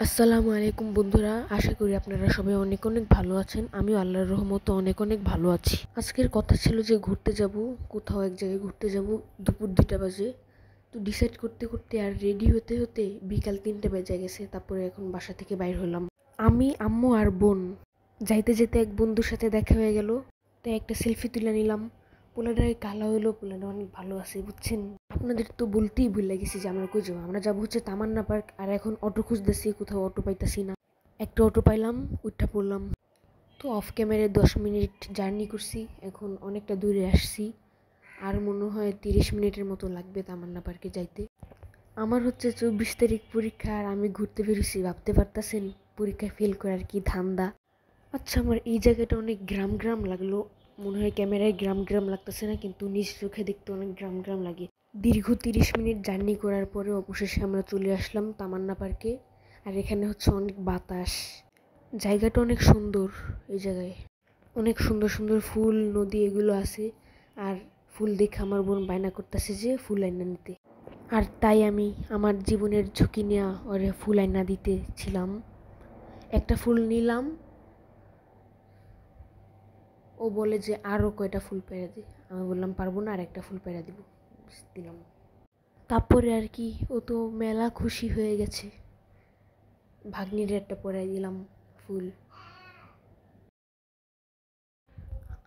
আসসালামু আলাইকুম বন্ধুরা, আশা করি আপনারা সবাই অনেক অনেক ভালো আছেন। আমিও আল্লাহর রহমতে অনেক অনেক ভালো আছি। আজকের কথা ছিল যে ঘুরতে যাব, কোথাও এক জায়গায় ঘুরতে যাব। দুপুর 2টা বাজে। তো ডিসাইড করতে করতে আর রেডি হতে হতে বিকাল 3টে বেজে গেছে। তারপরে এখন বাসা থেকে বাইর হলাম আমি, আম্মু আর বোন। যাইতে যেতে এক বন্ধুর সাথে দেখা হয়ে গেল, তাই একটা সেলফি তুলে নিলাম। পোলাটায় কালা হইলো, পোলাটা অনেক ভালো আছে বুঝছেন। আপনাদের তো বলতেই ভুলে গেছি যে আমরা কই যাবো। আমরা যাবো হচ্ছে তামান্না পার্ক। আর এখন অটো খুঁজতেছি, কোথাও অটো পাইতাছি না। একটা অটো পাইলাম, উঠা পড়লাম। তো অফ ক্যামেরায় 10 মিনিট জার্নি করছি, এখন অনেকটা দূরে আসছি। আর মনে হয় 30 মিনিটের মতো লাগবে তামান্না পার্কে যাইতে। আমার হচ্ছে 24 তারিখ পরীক্ষা, আর আমি ঘুরতে বেরোছি। ভাবতে পারতাছেন পরীক্ষায় ফেল করার কি ধান্দা। আচ্ছা, আমার এই জায়গাটা অনেক গ্রাম গ্রাম লাগলো। মনে হয় ক্যামেরায় গ্রাম গ্রাম লাগতেছে না, কিন্তু নিজ চোখে দেখতে অনেক গ্রাম গ্রাম লাগে। দীর্ঘ 30 মিনিট জার্নি করার পরে অবশেষে আমরা চলে আসলাম তামান্না পার্কে। আর এখানে হচ্ছে অনেক বাতাস, জায়গাটা অনেক সুন্দর। এই জায়গায় অনেক সুন্দর সুন্দর ফুল, নদী এগুলো আছে। আর ফুল দেখে আমার বোন বায়না করতেছে যে ফুল আইনা নিতে। আর তাই আমি আমার জীবনের ঝুঁকি নেওয়া ওরে ফুল আইনা দিতেছিলাম। একটা ফুল নিলাম, ও বলে যে আরও কয়টা ফুল পেড়ে দিই। আমি বললাম পারবো না, আর একটা ফুল পেড়ে দিব। দিলাম। তারপরে আর কি, ও তো মেলা খুশি হয়ে গেছে। ভাগ্নির একটা পরাই দিলাম ফুল।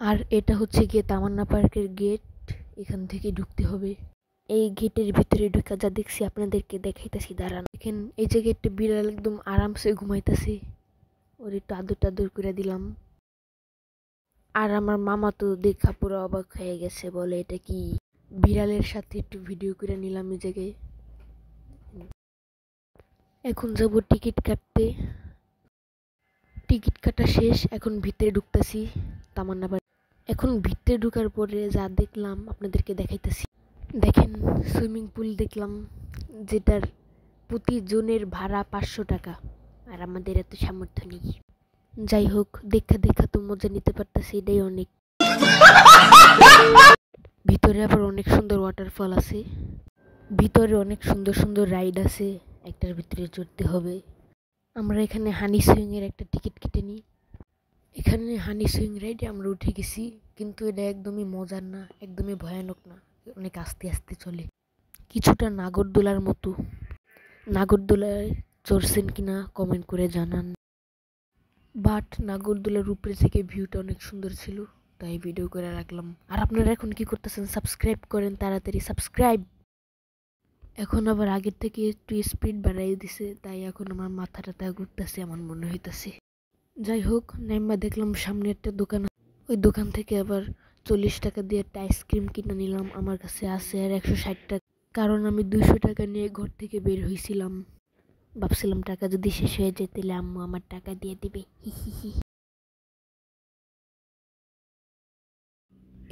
আর এটা হচ্ছে গিয়ে তামান্না পার্কের গেট। এখান থেকে ঢুকতে হবে। এই গেটের ভিতরে ঢুকা যা দেখছি আপনাদেরকে দেখাইতেছি, দাঁড়ান। এখানে এই যে গেটটা, বিড়াল একদম আরামসে ঘুমাইতেছে। ওর একটু আদর টাদর করে দিলাম। আর আমার মামা তো দেখা পুরো অবাক হয়ে গেছে, বলে এটা কি। বিড়ালের সাথে একটু ভিডিও করে নিলাম এই জায়গায়। এখন যাব টিকিট কাটতে। টিকিট কাটা শেষ, এখন ভিতরে ঢুকতেছি তামান্না পার্ক। এখন ভিতরে ঢুকার পরে যা দেখলাম আপনাদেরকে দেখাইতেছি। দেখেন, সুইমিং পুল দেখলাম, যেটার প্রতি জনের ভাড়া 500 টাকা। আর আমাদের এত সামর্থ্য নেই। যাই হোক, দেখা দেখা তো মজা নিতে পারতেছি, এটাই অনেক। ভিতরে আবার অনেক সুন্দর ওয়াটারফল আছে। ভিতরে অনেক সুন্দর সুন্দর রাইড আছে, একটার ভিতরে চড়তে হবে। আমরা এখানে হানি সুইং এর একটা টিকিট কেটে নিই। এখানে হানি সুইং রাইডে আমরা উঠে গেছি, কিন্তু এটা একদমই মজার না, একদমই ভয়ানক না। অনেক আস্তে আস্তে চলে, কিছুটা নাগরদোলার মতো। নাগরদোলায় চড়ছেন কিনা কমেন্ট করে জানান। বাট নাগরদোলার উপরে থেকে ভিউটা অনেক সুন্দর ছিল, তাই ভিডিও করে রাখলাম। আর আপনারা এখন কি করতেছেন? সাবস্ক্রাইব করেন তাড়াতাড়ি, সাবস্ক্রাইব। এখন আবার আগের থেকে একটু স্পিড বাড়াই দিছে, তাই এখন আমার মাথাটা ঘুরতেছে এমন মনে হইতেছে। যাই হোক, নাইমা দেখলাম সামনে একটা দোকান। ওই দোকান থেকে আবার 40 টাকা দিয়ে একটা আইসক্রিম কিনে নিলাম। আমার কাছে আছে আর 160 টাকা, কারণ আমি 200 টাকা নিয়ে ঘর থেকে বের হয়েছিলাম। ভাবছিলাম টাকা যদি শেষ হয়ে যায় তাহলে আম্মু আমার টাকা দিয়ে দিবে।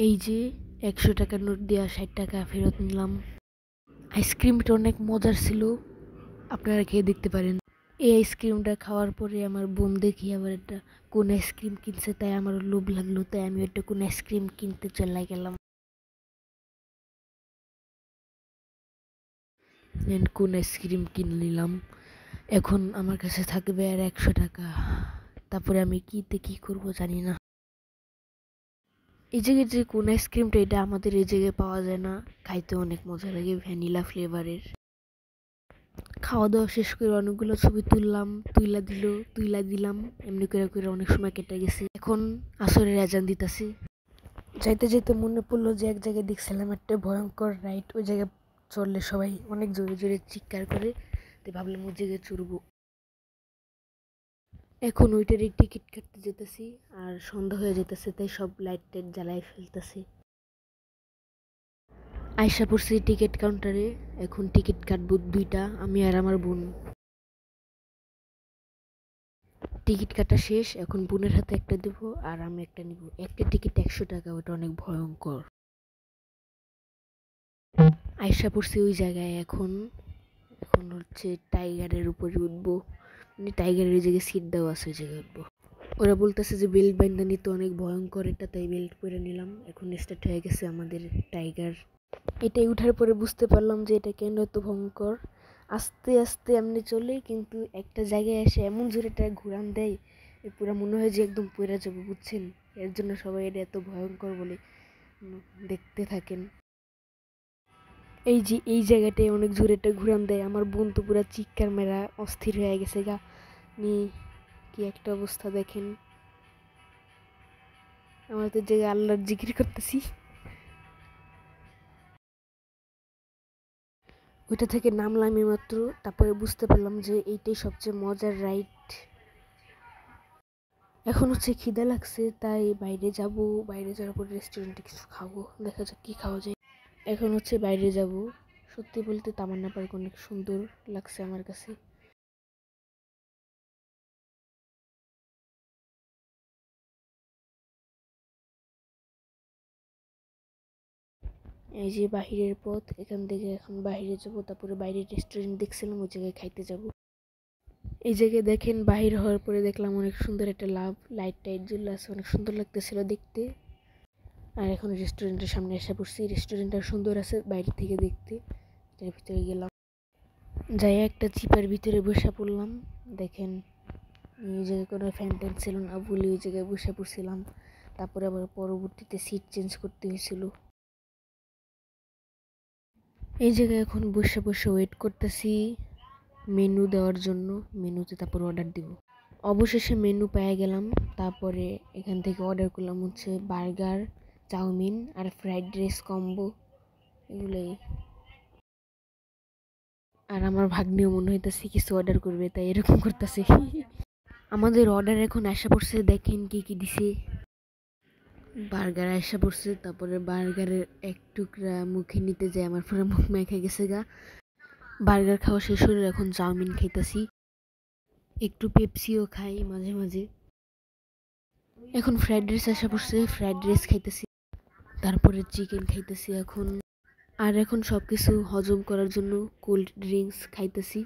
এই যে 100 টাকার নোট দিয়ে 60 টাকা ফেরত নিলাম। আইসক্রিমটা অনেক মজার ছিল, আপনারা খেয়ে দেখতে পারেন। এই আইসক্রিমটা খাওয়ার পরে আমার বোন দেখি আবার একটা কোন আইসক্রিম কিনছে, তাই আমার লোভ লাগলো, তাই আমি একটা কোন আইসক্রিম কিনতে চলে গেলাম। কোন আইসক্রিম কিনে নিলাম। এখন আমার কাছে থাকবে আর 100 টাকা। তারপরে আমি কিতে কি করব জানি না। এই জায়গায় যে কোন আইসক্রিমটা, এটা আমাদের এই জায়গায় পাওয়া যায় না। খাইতে অনেক মজা লাগে, ভ্যানিলা ফ্লেভারের। খাওয়া দাওয়া শেষ করে অনেকগুলো ছবি তুললাম, তুইলা দিলাম। এমনি করে করে অনেক সময় কেটে গেছে। এখন আসরের আজান দিতেছে। যাইতে যেতে মনে পড়লো যে এক জায়গায় দেখছিলাম একটা ভয়ঙ্কর রাইড, ওই জায়গায় চললে সবাই অনেক জোরে জোরে চিৎকার করে, তাই ভাবলাম ওই জায়গায় চড়বো। এখন ওইটারই টিকিট কাটতে যেতেছি। আর সন্ধ্যা হয়ে যেতেছে, তাই সব লাইট টাইট জ্বালাই ফেলতেছি। আয়শা পড়ছি টিকিট কাউন্টারে। এখন টিকিট কাটবো 2টা, আমি আর আমার বোন। টিকিট কাটা শেষ, এখন বোনের হাতে একটা দেবো আর আমি একটা নিব। একটা টিকিট 100 টাকা, ওটা অনেক ভয়ঙ্কর। আয়শা পড়ছি ওই জায়গায়। এখন এখন হচ্ছে টাইগারের উপরে উঠবো, মানে টাইগারের ওই জায়গায় সিট দেওয়া আছে, ওই জায়গায় উঠবো। ওরা বলতেছে যে বেল্ট বাইন্ধা নিতে অনেক ভয়ঙ্কর এটা, তাই বেল্ট পরে নিলাম। এখন স্টার্ট হয়ে গেছে আমাদের টাইগার। এটাই উঠার পরে বুঝতে পারলাম যে এটা কেন এত ভয়ঙ্কর। আস্তে আস্তে এমনি চলে, কিন্তু একটা জায়গায় এসে এমন জোরে এটা ঘুরান দেয়, পুরা মনে হয় যে একদম পড়ে যাবো, বুঝছেন? এর জন্য সবাই এটা এত ভয়ঙ্কর বলে। দেখতে থাকেন। এই যে এই জায়গাটায় অনেক জোরে একটা ঘুরান দেয়, আমার বোন তো পুরা চিৎকার মেরা অস্থির হয়ে গেছে গা। কি একটা অবস্থা দেখেন। আমার তো জায়গায় আল্লাহর জিকির করতেছি। ওইটা থেকে নামলাম মাত্র, তারপরে বুঝতে পারলাম যে এইটাই সবচেয়ে মজার রাইড। এখন হচ্ছে খিদা লাগছে, তাই বাইরে যাব। বাইরে যাওয়ার পর রেস্টুরেন্টে কিছু খাবো, দেখা যাক কি খাওয়া যায়। এখন হচ্ছে বাইরে যাব। সত্যি বলতে তামান্না পার্ক অনেক সুন্দর লাগছে আমার কাছে। এই যে বাহিরের পথ, এখান থেকে এখন বাইরে যাব, তারপরে বাইরের রেস্টুরেন্ট দেখছিলাম, ওই জায়গায় খাইতে যাব। এই জায়গায় দেখেন বাহির হওয়ার পরে দেখলাম অনেক সুন্দর একটা লাইট টাইট জ্বলে আছে, অনেক সুন্দর লাগতেছিল দেখতে। আর এখন রেস্টুরেন্টের সামনে এসে পড়ছি। রেস্টুরেন্টটা সুন্দর আছে বাইরে থেকে দেখতে। এটার ভিতরে গেলাম, যাই একটা চিপার ভিতরে বসে পড়লাম। দেখেন এই জায়গায় কোনো ফ্যান ট্যান ছিল না বলে ওই জায়গায় বসে পড়ছিলাম। তারপরে আবার পরবর্তীতে সিট চেঞ্জ করতে হয়েছিল। এই জায়গায় এখন বসে বসে ওয়েট করতেছি মেনু দেওয়ার জন্য, মেনুতে তারপর অর্ডার দিব। অবশেষে মেনু পেয়ে গেলাম। তারপরে এখান থেকে অর্ডার করলাম হচ্ছে বার্গার, চাউমিন আর ফ্রাইড রাইস কম্বো, এগুলোই। আর আমার ভাগ্নিও মনে হইতেছে কিছু অর্ডার করবে, তাই এরকম করতেছে। আমাদের অর্ডার এখন আসা পড়ছে, দেখেন কি কি দিছে। বার্গার আসা পড়ছে, তারপরে বার্গারের এক টুকরা মুখে নিতে যায় আমার পুরো মুখ মেখে গেছে গা। বার্গার খাওয়া শেষ হলে এখন চাউমিন খাইতেছি, একটু পেপসিও খাই মাঝে মাঝে। এখন ফ্রাইড রাইস আসা পড়ছে, ফ্রাইড রাইস খাইতেছি, তারপরে চিকেন খাইতেছি এখন। আর এখন সব কিছু হজম করার জন্য কোল্ড ড্রিঙ্কস খাইতেছি,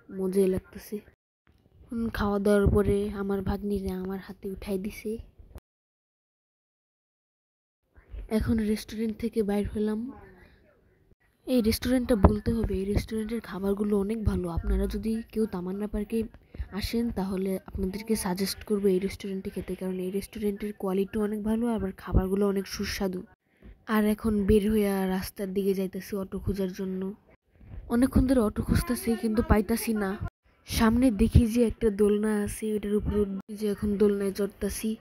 মজাই লাগতেছে। খাওয়া দাওয়ার পরে আমার ভাগ্নিরা আমার হাতে উঠাই দিছে। এখন রেস্টুরেন্ট থেকে বাইর হলাম। এই রেস্টুরেন্টটা বলতে হবে, এই রেস্টুরেন্টের খাবারগুলো অনেক ভালো। আপনারা যদি কেউ তামান্না পার্কে আসেন তাহলে আপনাদেরকে সাজেস্ট করবো এই রেস্টুরেন্টে খেতে, কারণ এই রেস্টুরেন্টের কোয়ালিটি অনেক ভালো, আবার খাবারগুলো অনেক সুস্বাদু। আর এখন বের হইয়া রাস্তার দিকে যাইতেছি অটো খোঁজার জন্য। অনেকক্ষণ ধরে অটো খুঁজতেছি কিন্তু পাইতাছি না। সামনে দেখি যে একটা দোলনা আছে, ওইটার উপর যে এখন দোলনায় চড়তাছি।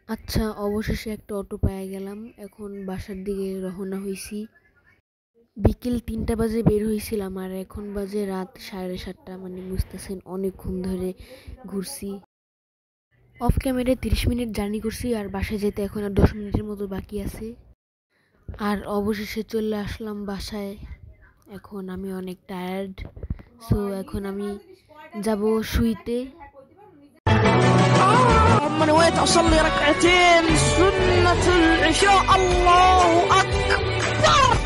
আচ্ছা, অবশেষে একটা অটো পেয়ে গেলাম। এখন বাসার দিকে রওনা হইছি। বিকেল 3টা বাজে বের হয়েছিলাম, আর এখন বাজে রাত 7:30। মানে বুঝতেছেন অনেকক্ষণ ধরে ঘুরছি। অফ ক্যামেরায় 30 মিনিট জার্নি করছি, আর বাসায় যেতে এখন আর 10 মিনিটের মতো বাকি আছে। আর অবশেষে চলে আসলাম বাসায়। এখন আমি অনেক টায়ার্ড, সো এখন আমি যাব শুইতে। نويت أصلي ركعتين سنة العشاء. الله أكبر.